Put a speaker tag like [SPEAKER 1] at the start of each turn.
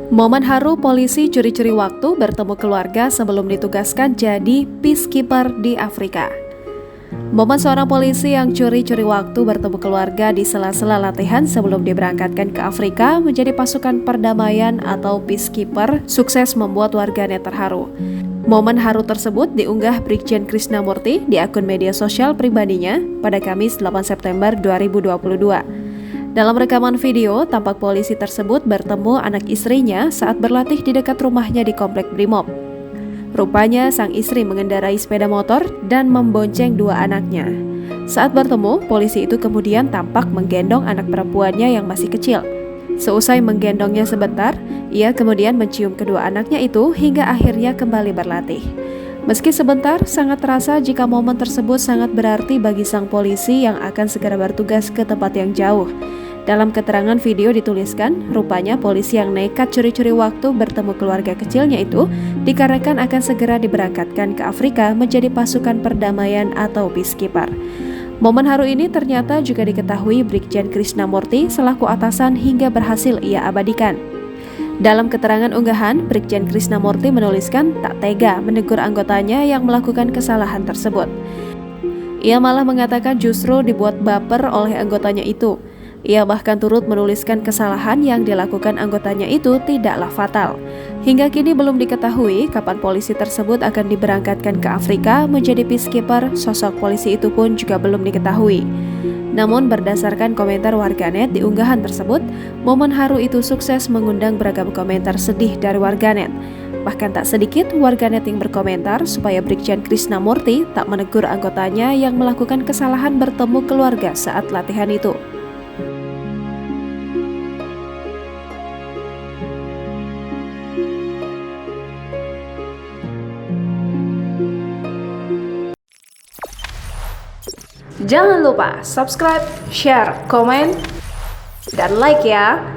[SPEAKER 1] Momen haru polisi curi-curi waktu bertemu keluarga sebelum ditugaskan jadi peacekeeper di Afrika. Momen seorang polisi yang curi-curi waktu bertemu keluarga di sela-sela latihan sebelum diberangkatkan ke Afrika menjadi pasukan perdamaian atau peacekeeper sukses membuat warganet terharu. Momen haru tersebut diunggah Brigjen Krisnamurti di akun media sosial pribadinya pada Kamis 8 September 2022. Dalam rekaman video, tampak polisi tersebut bertemu anak istrinya saat berlatih di dekat rumahnya di Komplek Brimob. Rupanya sang istri mengendarai sepeda motor dan membonceng dua anaknya. Saat bertemu, polisi itu kemudian tampak menggendong anak perempuannya yang masih kecil. Seusai menggendongnya sebentar, ia kemudian mencium kedua anaknya itu hingga akhirnya kembali berlatih. Meski sebentar, sangat terasa jika momen tersebut sangat berarti bagi sang polisi yang akan segera bertugas ke tempat yang jauh. Dalam keterangan video dituliskan, rupanya polisi yang nekat curi-curi waktu bertemu keluarga kecilnya itu dikarenakan akan segera diberangkatkan ke Afrika menjadi pasukan perdamaian atau peacekeeper. Momen haru ini ternyata juga diketahui Brigjen Krisnamurti selaku atasan hingga berhasil ia abadikan. Dalam keterangan unggahan, Brigjen Krisnamurti menuliskan tak tega menegur anggotanya yang melakukan kesalahan tersebut. Ia malah mengatakan justru dibuat baper oleh anggotanya itu. Ia bahkan turut menuliskan kesalahan yang dilakukan anggotanya itu tidaklah fatal. Hingga kini belum diketahui kapan polisi tersebut akan diberangkatkan ke Afrika menjadi peacekeeper, sosok polisi itu pun juga belum diketahui. Namun berdasarkan komentar warganet di unggahan tersebut, momen haru itu sukses mengundang beragam komentar sedih dari warganet. Bahkan tak sedikit warganet yang berkomentar supaya Brigjen Krisnamurti tak menegur anggotanya yang melakukan kesalahan bertemu keluarga saat latihan itu. Jangan lupa subscribe, share, komen, dan like ya!